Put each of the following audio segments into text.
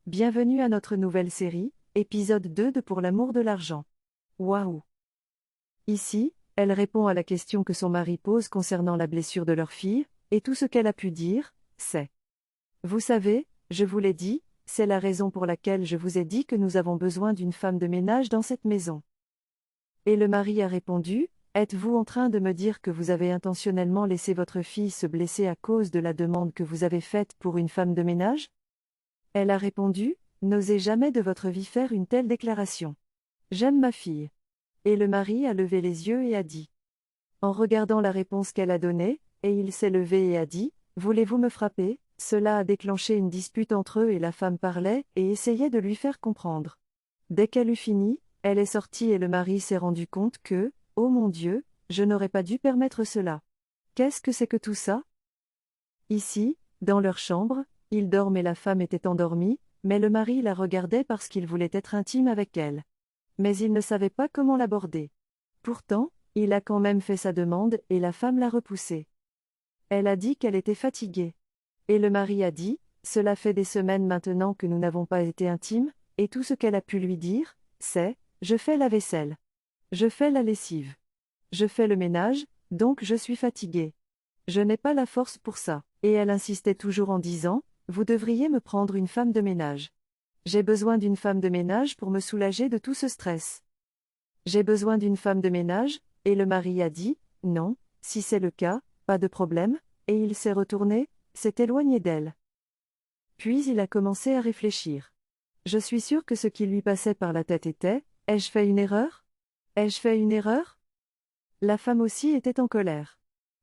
Bienvenue à notre nouvelle série, épisode 2 de Pour l'amour de l'argent. Waouh! Ici, elle répond à la question que son mari pose concernant la blessure de leur fille, et tout ce qu'elle a pu dire, c'est: Vous savez, je vous l'ai dit, c'est la raison pour laquelle je vous ai dit que nous avons besoin d'une femme de ménage dans cette maison. Et le mari a répondu: Êtes-vous en train de me dire que vous avez intentionnellement laissé votre fille se blesser à cause de la demande que vous avez faite pour une femme de ménage? Elle a répondu: N'osez jamais de votre vie faire une telle déclaration. J'aime ma fille. Et le mari a levé les yeux et a dit. En regardant la réponse qu'elle a donnée, et il s'est levé et a dit: Voulez-vous me frapper? Cela a déclenché une dispute entre eux et la femme parlait et essayait de lui faire comprendre. Dès qu'elle eut fini, elle est sortie et le mari s'est rendu compte que, oh mon Dieu, je n'aurais pas dû permettre cela. Qu'est-ce que c'est que tout ça? Ici, dans leur chambre, ils dorment et la femme était endormie, mais le mari la regardait parce qu'il voulait être intime avec elle. Mais il ne savait pas comment l'aborder. Pourtant, il a quand même fait sa demande et la femme l'a repoussée. Elle a dit qu'elle était fatiguée. Et le mari a dit: Cela fait des semaines maintenant que nous n'avons pas été intimes, et tout ce qu'elle a pu lui dire, c'est: Je fais la vaisselle. Je fais la lessive. Je fais le ménage, donc je suis fatiguée. Je n'ai pas la force pour ça. Et elle insistait toujours en disant: Vous devriez me prendre une femme de ménage. J'ai besoin d'une femme de ménage pour me soulager de tout ce stress. J'ai besoin d'une femme de ménage, et le mari a dit: Non, si c'est le cas, pas de problème, et il s'est retourné, s'est éloigné d'elle. Puis il a commencé à réfléchir. Je suis sûre que ce qui lui passait par la tête était: Ai-je fait une erreur? Ai-je fait une erreur? La femme aussi était en colère.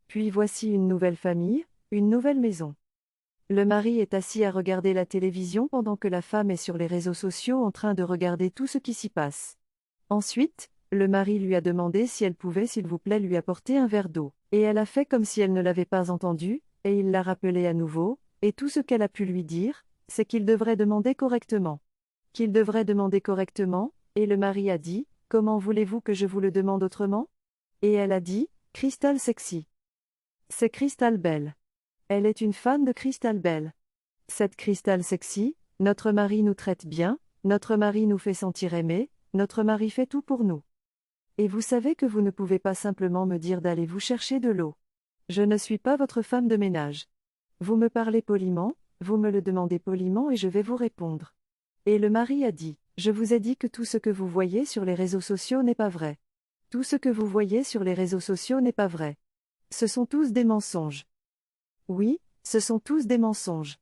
Puis voici une nouvelle famille, une nouvelle maison. Le mari est assis à regarder la télévision pendant que la femme est sur les réseaux sociaux en train de regarder tout ce qui s'y passe. Ensuite, le mari lui a demandé si elle pouvait s'il vous plaît lui apporter un verre d'eau, et elle a fait comme si elle ne l'avait pas entendu, et il l'a rappelé à nouveau, et tout ce qu'elle a pu lui dire, c'est qu'il devrait demander correctement. Qu'il devrait demander correctement, et le mari a dit: Comment voulez-vous que je vous le demande autrement? Et elle a dit: Crystal Sexy. C'est Crystal Bell. Elle est une fan de Crystal Bell. Cette Crystal Sexy, notre mari nous traite bien, notre mari nous fait sentir aimés, notre mari fait tout pour nous. Et vous savez que vous ne pouvez pas simplement me dire d'aller vous chercher de l'eau. Je ne suis pas votre femme de ménage. Vous me parlez poliment, vous me le demandez poliment et je vais vous répondre. Et le mari a dit: Je vous ai dit que tout ce que vous voyez sur les réseaux sociaux n'est pas vrai. Tout ce que vous voyez sur les réseaux sociaux n'est pas vrai. Ce sont tous des mensonges. Oui, ce sont tous des mensonges.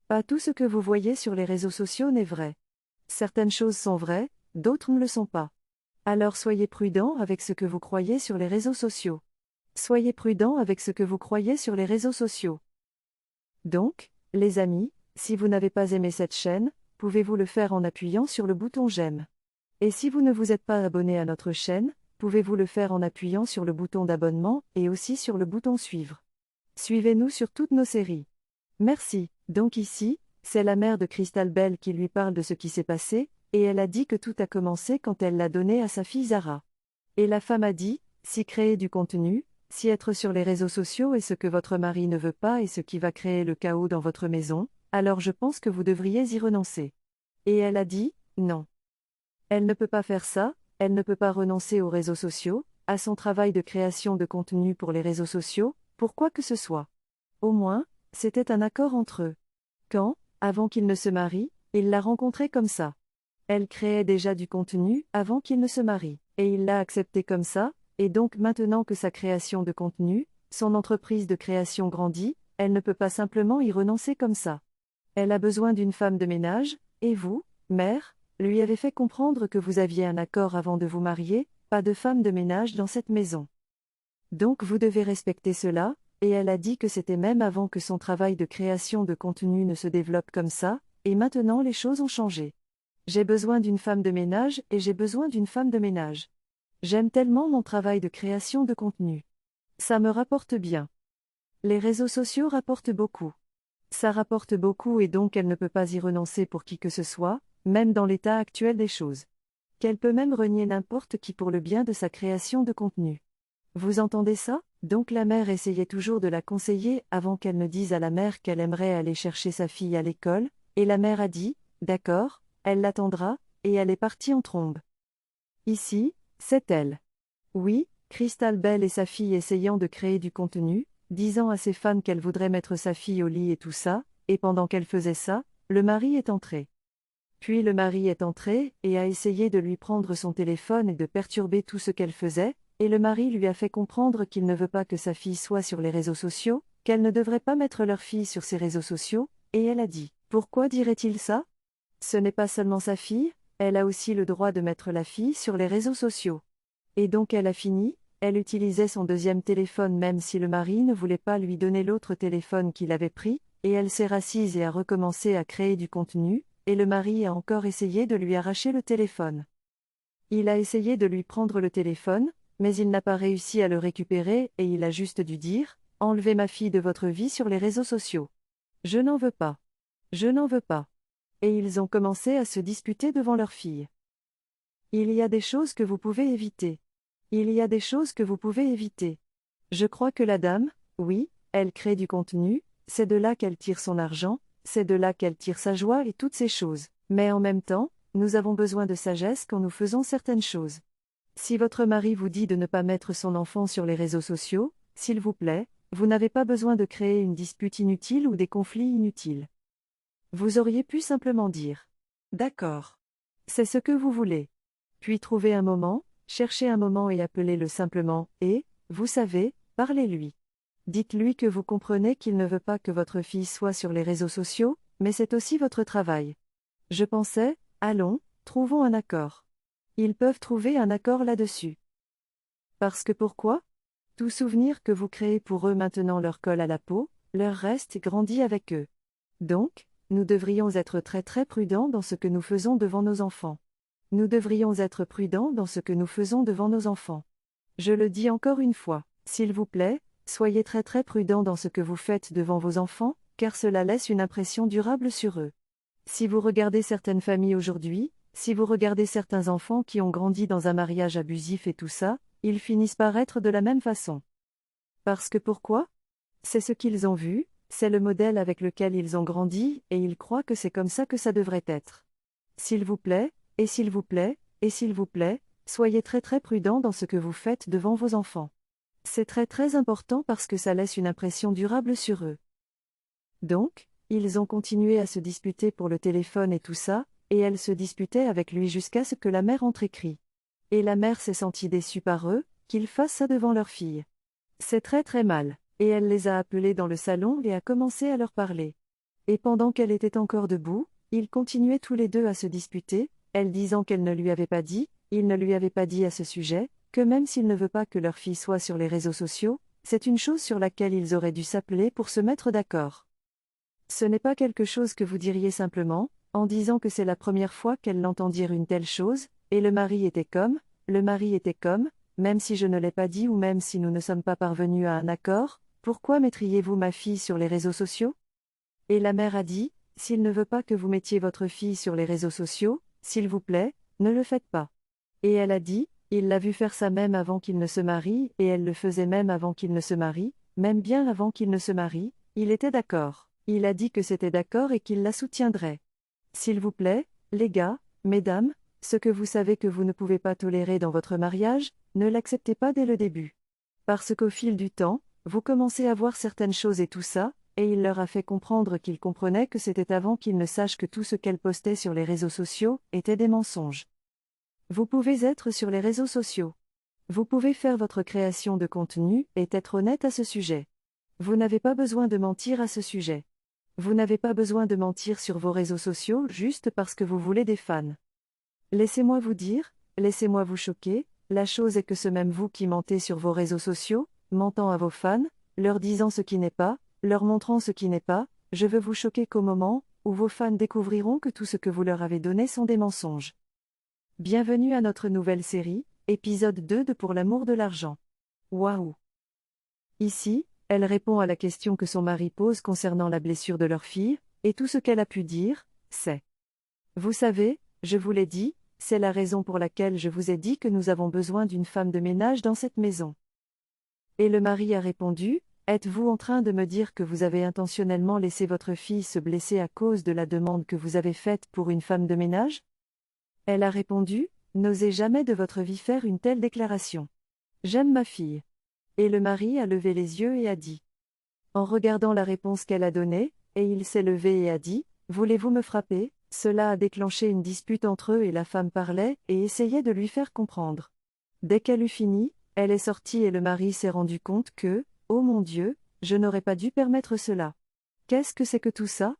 Pas tout ce que vous voyez sur les réseaux sociaux n'est vrai. Certaines choses sont vraies, d'autres ne le sont pas. Alors soyez prudents avec ce que vous croyez sur les réseaux sociaux. Soyez prudents avec ce que vous croyez sur les réseaux sociaux. Donc, les amis, si vous n'avez pas aimé cette chaîne, pouvez-vous le faire en appuyant sur le bouton j'aime. Et si vous ne vous êtes pas abonné à notre chaîne, pouvez-vous le faire en appuyant sur le bouton d'abonnement et aussi sur le bouton suivre. Suivez-nous sur toutes nos séries. Merci. Donc ici, c'est la mère de Crystal Bell qui lui parle de ce qui s'est passé, et elle a dit que tout a commencé quand elle l'a donné à sa fille Zara. Et la femme a dit: Si créer du contenu, si être sur les réseaux sociaux est ce que votre mari ne veut pas et ce qui va créer le chaos dans votre maison, alors je pense que vous devriez y renoncer. Et elle a dit: Non. Elle ne peut pas faire ça, elle ne peut pas renoncer aux réseaux sociaux, à son travail de création de contenu pour les réseaux sociaux, pour quoi que ce soit. Au moins, c'était un accord entre eux. Quand, avant qu'il ne se marie, il l'a rencontrée comme ça. Elle créait déjà du contenu avant qu'il ne se marie, et il l'a accepté comme ça, et donc maintenant que sa création de contenu, son entreprise de création grandit, elle ne peut pas simplement y renoncer comme ça. Elle a besoin d'une femme de ménage, et vous, mère, lui avez fait comprendre que vous aviez un accord avant de vous marier, pas de femme de ménage dans cette maison. Donc vous devez respecter cela, et elle a dit que c'était même avant que son travail de création de contenu ne se développe comme ça, et maintenant les choses ont changé. J'ai besoin d'une femme de ménage et j'ai besoin d'une femme de ménage. J'aime tellement mon travail de création de contenu. Ça me rapporte bien. Les réseaux sociaux rapportent beaucoup. Ça rapporte beaucoup et donc elle ne peut pas y renoncer pour qui que ce soit, même dans l'état actuel des choses. Qu'elle peut même renier n'importe qui pour le bien de sa création de contenu. Vous entendez ça? Donc la mère essayait toujours de la conseiller avant qu'elle ne dise à la mère qu'elle aimerait aller chercher sa fille à l'école, et la mère a dit: D'accord, elle l'attendra, et elle est partie en trombe. Ici, c'est elle. Oui, Crystal Bell et sa fille essayant de créer du contenu, disant à ses fans qu'elle voudrait mettre sa fille au lit et tout ça, et pendant qu'elle faisait ça, le mari est entré. Puis le mari est entré, et a essayé de lui prendre son téléphone et de perturber tout ce qu'elle faisait, et le mari lui a fait comprendre qu'il ne veut pas que sa fille soit sur les réseaux sociaux, qu'elle ne devrait pas mettre leur fille sur ces réseaux sociaux, et elle a dit, pourquoi dirait-il ça? Ce n'est pas seulement sa fille, elle a aussi le droit de mettre la fille sur les réseaux sociaux. Et donc elle a fini, elle utilisait son deuxième téléphone même si le mari ne voulait pas lui donner l'autre téléphone qu'il avait pris, et elle s'est rassise et a recommencé à créer du contenu, et le mari a encore essayé de lui arracher le téléphone. Il a essayé de lui prendre le téléphone, mais il n'a pas réussi à le récupérer et il a juste dû dire, « Enlevez ma fille de votre vie sur les réseaux sociaux. Je n'en veux pas. Je n'en veux pas. » Et ils ont commencé à se disputer devant leur fille. Il y a des choses que vous pouvez éviter. Il y a des choses que vous pouvez éviter. Je crois que la dame, oui, elle crée du contenu, c'est de là qu'elle tire son argent, c'est de là qu'elle tire sa joie et toutes ces choses. Mais en même temps, nous avons besoin de sagesse quand nous faisons certaines choses. Si votre mari vous dit de ne pas mettre son enfant sur les réseaux sociaux, s'il vous plaît, vous n'avez pas besoin de créer une dispute inutile ou des conflits inutiles. Vous auriez pu simplement dire « D'accord. C'est ce que vous voulez. » Puis trouver un moment, chercher un moment et appelez-le simplement, et, vous savez, parlez-lui. Dites-lui que vous comprenez qu'il ne veut pas que votre fille soit sur les réseaux sociaux, mais c'est aussi votre travail. Je pensais, allons, trouvons un accord. Ils peuvent trouver un accord là-dessus. Parce que pourquoi? Tout souvenir que vous créez pour eux maintenant leur colle à la peau, leur reste et grandit avec eux. Donc, nous devrions être très très prudents dans ce que nous faisons devant nos enfants. Nous devrions être prudents dans ce que nous faisons devant nos enfants. Je le dis encore une fois, s'il vous plaît, soyez très très prudents dans ce que vous faites devant vos enfants, car cela laisse une impression durable sur eux. Si vous regardez certaines familles aujourd'hui, si vous regardez certains enfants qui ont grandi dans un mariage abusif et tout ça, ils finissent par être de la même façon. Parce que pourquoi? C'est ce qu'ils ont vu, c'est le modèle avec lequel ils ont grandi, et ils croient que c'est comme ça que ça devrait être. S'il vous plaît, et s'il vous plaît, et s'il vous plaît, soyez très très prudents dans ce que vous faites devant vos enfants. C'est très très important parce que ça laisse une impression durable sur eux. Donc, ils ont continué à se disputer pour le téléphone et tout ça, et elle se disputait avec lui jusqu'à ce que la mère entre et crie. Et la mère s'est sentie déçue par eux, qu'ils fassent ça devant leur fille. C'est très très mal, et elle les a appelés dans le salon et a commencé à leur parler. Et pendant qu'elle était encore debout, ils continuaient tous les deux à se disputer, elle disant qu'elle ne lui avait pas dit, il ne lui avait pas dit à ce sujet, que même s'il ne veut pas que leur fille soit sur les réseaux sociaux, c'est une chose sur laquelle ils auraient dû s'appeler pour se mettre d'accord. Ce n'est pas quelque chose que vous diriez simplement, en disant que c'est la première fois qu'elle l'entend dire une telle chose, et le mari était comme, même si je ne l'ai pas dit ou même si nous ne sommes pas parvenus à un accord, pourquoi mettriez-vous ma fille sur les réseaux sociaux? Et la mère a dit, s'il ne veut pas que vous mettiez votre fille sur les réseaux sociaux, s'il vous plaît, ne le faites pas. Et elle a dit, il l'a vu faire ça même avant qu'il ne se marie, et elle le faisait même avant qu'il ne se marie, même bien avant qu'il ne se marie, il était d'accord. Il a dit que c'était d'accord et qu'il la soutiendrait. S'il vous plaît, les gars, mesdames, ce que vous savez que vous ne pouvez pas tolérer dans votre mariage, ne l'acceptez pas dès le début. Parce qu'au fil du temps, vous commencez à voir certaines choses et tout ça, et il leur a fait comprendre qu'il comprenait que c'était avant qu'il ne sache que tout ce qu'elle postait sur les réseaux sociaux était des mensonges. Vous pouvez être sur les réseaux sociaux. Vous pouvez faire votre création de contenu et être honnête à ce sujet. Vous n'avez pas besoin de mentir à ce sujet. Vous n'avez pas besoin de mentir sur vos réseaux sociaux juste parce que vous voulez des fans. Laissez-moi vous dire, laissez-moi vous choquer, la chose est que ce même vous qui mentez sur vos réseaux sociaux, mentant à vos fans, leur disant ce qui n'est pas, leur montrant ce qui n'est pas, je veux vous choquer qu'au moment où vos fans découvriront que tout ce que vous leur avez donné sont des mensonges. Bienvenue à notre nouvelle série, épisode 2 de Pour l'amour de l'argent. Waouh! Ici, elle répond à la question que son mari pose concernant la blessure de leur fille, et tout ce qu'elle a pu dire, c'est « Vous savez, je vous l'ai dit, c'est la raison pour laquelle je vous ai dit que nous avons besoin d'une femme de ménage dans cette maison. » Et le mari a répondu, « Êtes-vous en train de me dire que vous avez intentionnellement laissé votre fille se blesser à cause de la demande que vous avez faite pour une femme de ménage? Elle a répondu, n'osez jamais de votre vie faire une telle déclaration. J'aime ma fille. Et le mari a levé les yeux et a dit. En regardant la réponse qu'elle a donnée, et il s'est levé et a dit, voulez-vous me frapper? Cela a déclenché une dispute entre eux et la femme parlait et essayait de lui faire comprendre. Dès qu'elle eut fini, elle est sortie et le mari s'est rendu compte que, oh mon Dieu, je n'aurais pas dû permettre cela. Qu'est-ce que c'est que tout ça?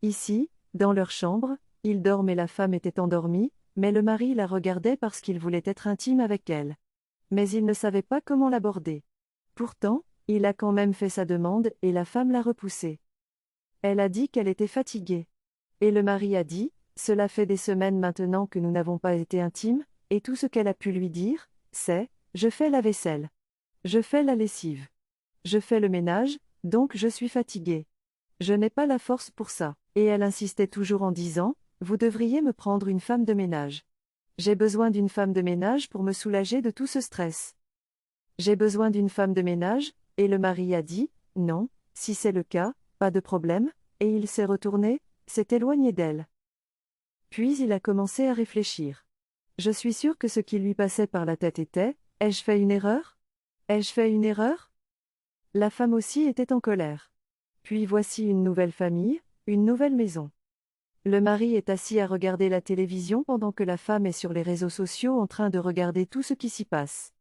Ici, dans leur chambre, ils dorment et la femme était endormie, mais le mari la regardait parce qu'il voulait être intime avec elle. Mais il ne savait pas comment l'aborder. Pourtant, il a quand même fait sa demande et la femme l'a repoussée. Elle a dit qu'elle était fatiguée. Et le mari a dit, cela fait des semaines maintenant que nous n'avons pas été intimes, et tout ce qu'elle a pu lui dire, c'est, je fais la vaisselle. Je fais la lessive. Je fais le ménage, donc je suis fatiguée. Je n'ai pas la force pour ça. Et elle insistait toujours en disant, vous devriez me prendre une femme de ménage. J'ai besoin d'une femme de ménage pour me soulager de tout ce stress. J'ai besoin d'une femme de ménage, et le mari a dit, non, si c'est le cas, pas de problème, et il s'est retourné, s'est éloigné d'elle. Puis il a commencé à réfléchir. Je suis sûre que ce qui lui passait par la tête était, ai-je fait une erreur? Ai-je fait une erreur? La femme aussi était en colère. Puis voici une nouvelle famille, une nouvelle maison. Le mari est assis à regarder la télévision pendant que la femme est sur les réseaux sociaux en train de regarder tout ce qui s'y passe.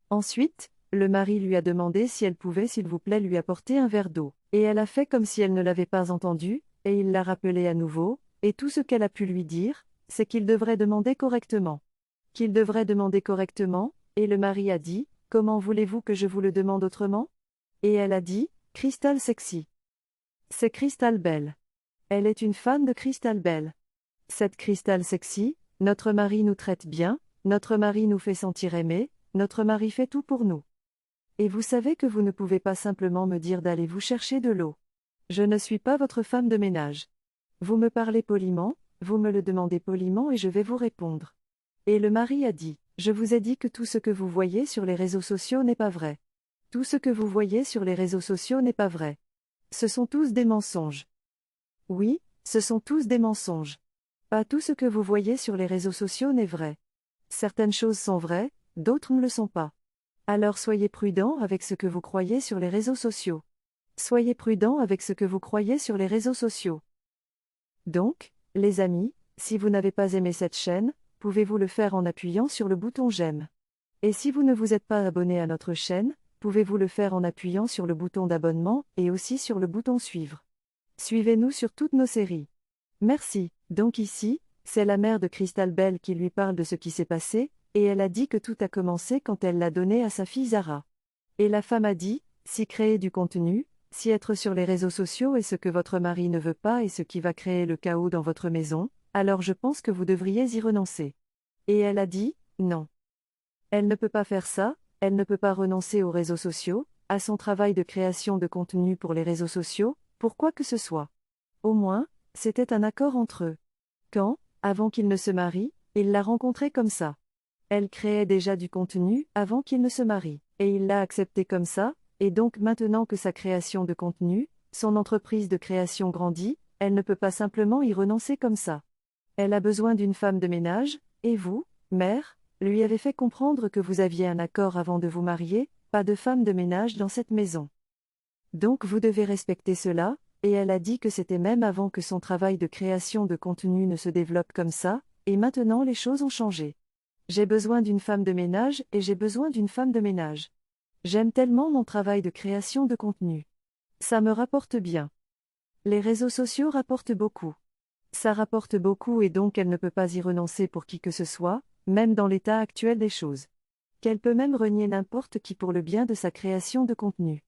Ensuite, le mari lui a demandé si elle pouvait s'il vous plaît lui apporter un verre d'eau, et elle a fait comme si elle ne l'avait pas entendu, et il l'a rappelé à nouveau, et tout ce qu'elle a pu lui dire, c'est qu'il devrait demander correctement. Qu'il devrait demander correctement, et le mari a dit, comment voulez-vous que je vous le demande autrement? Et elle a dit, Crystal Sexy. C'est Crystal Bell. Elle est une fan de Crystal Bell. Cette Crystal Sexy, notre mari nous traite bien, notre mari nous fait sentir aimés, notre mari fait tout pour nous. Et vous savez que vous ne pouvez pas simplement me dire d'aller vous chercher de l'eau. Je ne suis pas votre femme de ménage. Vous me parlez poliment, vous me le demandez poliment et je vais vous répondre. Et le mari a dit, je vous ai dit que tout ce que vous voyez sur les réseaux sociaux n'est pas vrai. Tout ce que vous voyez sur les réseaux sociaux n'est pas vrai. Ce sont tous des mensonges. Oui, ce sont tous des mensonges. Pas tout ce que vous voyez sur les réseaux sociaux n'est vrai. Certaines choses sont vraies, d'autres ne le sont pas. Alors soyez prudents avec ce que vous croyez sur les réseaux sociaux. Soyez prudents avec ce que vous croyez sur les réseaux sociaux. Donc, les amis, si vous n'avez pas aimé cette chaîne, pouvez-vous le faire en appuyant sur le bouton j'aime. Et si vous ne vous êtes pas abonné à notre chaîne, pouvez-vous le faire en appuyant sur le bouton d'abonnement et aussi sur le bouton suivre. Suivez-nous sur toutes nos séries. Merci. Donc ici, c'est la mère de Crystal Bell qui lui parle de ce qui s'est passé, et elle a dit que tout a commencé quand elle l'a donné à sa fille Zara. Et la femme a dit, si créer du contenu, si être sur les réseaux sociaux est ce que votre mari ne veut pas et ce qui va créer le chaos dans votre maison, alors je pense que vous devriez y renoncer. Et elle a dit, non. Elle ne peut pas faire ça, elle ne peut pas renoncer aux réseaux sociaux, à son travail de création de contenu pour les réseaux sociaux, pour quoi que ce soit. Au moins, c'était un accord entre eux. Quand, avant qu'il ne se marie, il l'a rencontrée comme ça. Elle créait déjà du contenu avant qu'il ne se marie, et il l'a accepté comme ça, et donc maintenant que sa création de contenu, son entreprise de création grandit, elle ne peut pas simplement y renoncer comme ça. Elle a besoin d'une femme de ménage, et vous, mère, lui avez fait comprendre que vous aviez un accord avant de vous marier, pas de femme de ménage dans cette maison. Donc vous devez respecter cela, et elle a dit que c'était même avant que son travail de création de contenu ne se développe comme ça, et maintenant les choses ont changé. J'ai besoin d'une femme de ménage et j'ai besoin d'une femme de ménage. J'aime tellement mon travail de création de contenu. Ça me rapporte bien. Les réseaux sociaux rapportent beaucoup. Ça rapporte beaucoup et donc elle ne peut pas y renoncer pour qui que ce soit, même dans l'état actuel des choses. Qu'elle peut même renier n'importe qui pour le bien de sa création de contenu.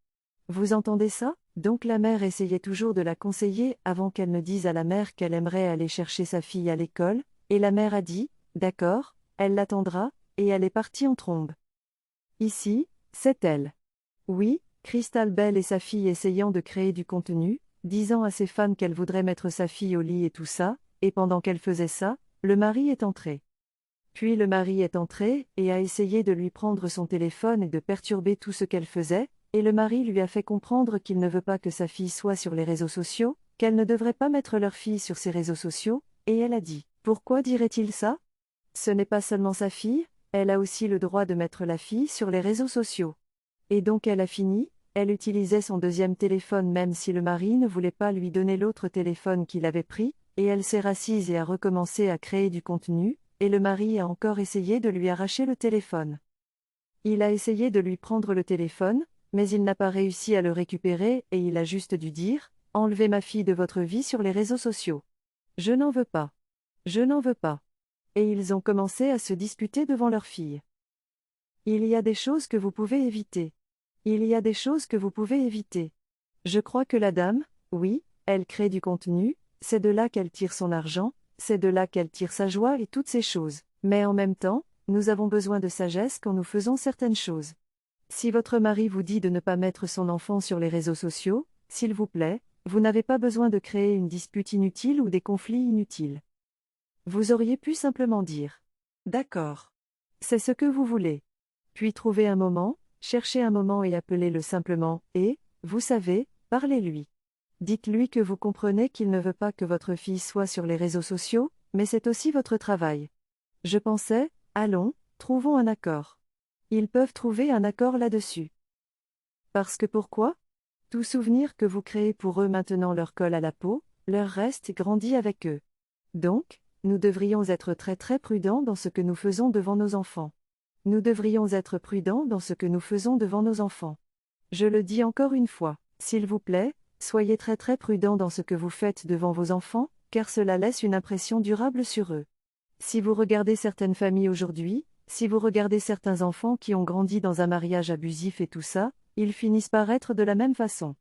Vous entendez ça? Donc la mère essayait toujours de la conseiller avant qu'elle ne dise à la mère qu'elle aimerait aller chercher sa fille à l'école, et la mère a dit, d'accord, elle l'attendra, et elle est partie en trombe. Ici, c'est elle. Oui, Crystal Bell et sa fille essayant de créer du contenu, disant à ses fans qu'elle voudrait mettre sa fille au lit et tout ça, et pendant qu'elle faisait ça, le mari est entré. Puis le mari est entré, et a essayé de lui prendre son téléphone et de perturber tout ce qu'elle faisait, et le mari lui a fait comprendre qu'il ne veut pas que sa fille soit sur les réseaux sociaux, qu'elle ne devrait pas mettre leur fille sur ces réseaux sociaux, et elle a dit, pourquoi dirait-il ça? Ce n'est pas seulement sa fille, elle a aussi le droit de mettre la fille sur les réseaux sociaux. Et donc elle a fini, elle utilisait son deuxième téléphone même si le mari ne voulait pas lui donner l'autre téléphone qu'il avait pris, et elle s'est rassise et a recommencé à créer du contenu, et le mari a encore essayé de lui arracher le téléphone. Il a essayé de lui prendre le téléphone, mais il n'a pas réussi à le récupérer et il a juste dû dire, « Enlevez ma fille de votre vie sur les réseaux sociaux. Je n'en veux pas. Je n'en veux pas. » Et ils ont commencé à se disputer devant leur fille. Il y a des choses que vous pouvez éviter. Il y a des choses que vous pouvez éviter. Je crois que la dame, oui, elle crée du contenu, c'est de là qu'elle tire son argent, c'est de là qu'elle tire sa joie et toutes ces choses. Mais en même temps, nous avons besoin de sagesse quand nous faisons certaines choses. Si votre mari vous dit de ne pas mettre son enfant sur les réseaux sociaux, s'il vous plaît, vous n'avez pas besoin de créer une dispute inutile ou des conflits inutiles. Vous auriez pu simplement dire « D'accord. C'est ce que vous voulez. » Puis trouver un moment, chercher un moment et appelez-le simplement, et, vous savez, parlez-lui. Dites-lui que vous comprenez qu'il ne veut pas que votre fille soit sur les réseaux sociaux, mais c'est aussi votre travail. Je pensais, allons, trouvons un accord. Ils peuvent trouver un accord là-dessus. Parce que pourquoi? Tout souvenir que vous créez pour eux maintenant leur colle à la peau, leur reste et grandit avec eux. Donc, nous devrions être très très prudents dans ce que nous faisons devant nos enfants. Nous devrions être prudents dans ce que nous faisons devant nos enfants. Je le dis encore une fois, s'il vous plaît, soyez très très prudents dans ce que vous faites devant vos enfants, car cela laisse une impression durable sur eux. Si vous regardez certaines familles aujourd'hui, si vous regardez certains enfants qui ont grandi dans un mariage abusif et tout ça, ils finissent par être de la même façon.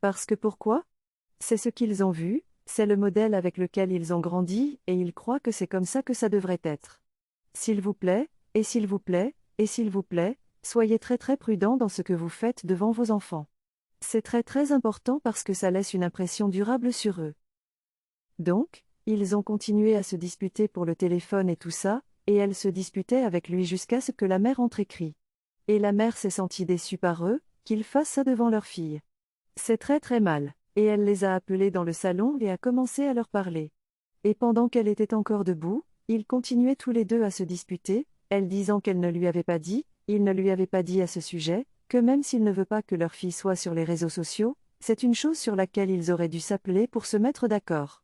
Parce que pourquoi? C'est ce qu'ils ont vu, c'est le modèle avec lequel ils ont grandi, et ils croient que c'est comme ça que ça devrait être. S'il vous plaît, et s'il vous plaît, et s'il vous plaît, soyez très très prudents dans ce que vous faites devant vos enfants. C'est très très important parce que ça laisse une impression durable sur eux. Donc, ils ont continué à se disputer pour le téléphone et tout ça, et elle se disputait avec lui jusqu'à ce que la mère entre et crie. Et la mère s'est sentie déçue par eux, qu'ils fassent ça devant leur fille. C'est très très mal, et elle les a appelés dans le salon et a commencé à leur parler. Et pendant qu'elle était encore debout, ils continuaient tous les deux à se disputer, elle disant qu'elle ne lui avait pas dit, il ne lui avait pas dit à ce sujet, que même s'il ne veut pas que leur fille soit sur les réseaux sociaux, c'est une chose sur laquelle ils auraient dû s'appeler pour se mettre d'accord.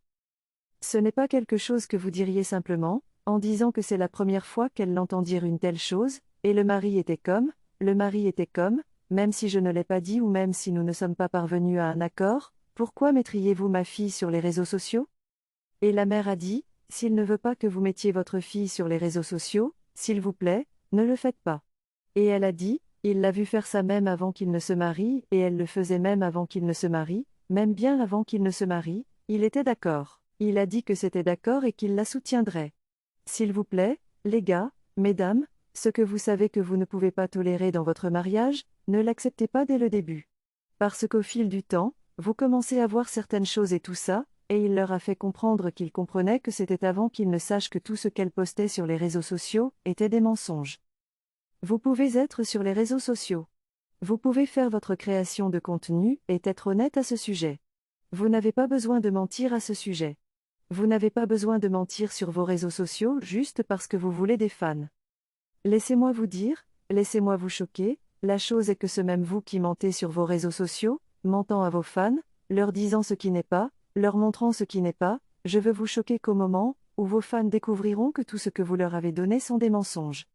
Ce n'est pas quelque chose que vous diriez simplement, en disant que c'est la première fois qu'elle l'entend dire une telle chose, et le mari était comme, même si je ne l'ai pas dit ou même si nous ne sommes pas parvenus à un accord, pourquoi mettriez-vous ma fille sur les réseaux sociaux? Et la mère a dit, s'il ne veut pas que vous mettiez votre fille sur les réseaux sociaux, s'il vous plaît, ne le faites pas. Et elle a dit, il l'a vu faire ça même avant qu'il ne se marie, et elle le faisait même avant qu'il ne se marie, même bien avant qu'il ne se marie, il était d'accord. Il a dit que c'était d'accord et qu'il la soutiendrait. S'il vous plaît, les gars, mesdames, ce que vous savez que vous ne pouvez pas tolérer dans votre mariage, ne l'acceptez pas dès le début. Parce qu'au fil du temps, vous commencez à voir certaines choses et tout ça, et il leur a fait comprendre qu'il comprenait que c'était avant qu'ils ne sachent que tout ce qu'elle postait sur les réseaux sociaux était des mensonges. Vous pouvez être sur les réseaux sociaux. Vous pouvez faire votre création de contenu et être honnête à ce sujet. Vous n'avez pas besoin de mentir à ce sujet. Vous n'avez pas besoin de mentir sur vos réseaux sociaux juste parce que vous voulez des fans. Laissez-moi vous dire, laissez-moi vous choquer, la chose est que ce même vous qui mentez sur vos réseaux sociaux, mentant à vos fans, leur disant ce qui n'est pas, leur montrant ce qui n'est pas, je veux vous choquer qu'au moment où vos fans découvriront que tout ce que vous leur avez donné sont des mensonges.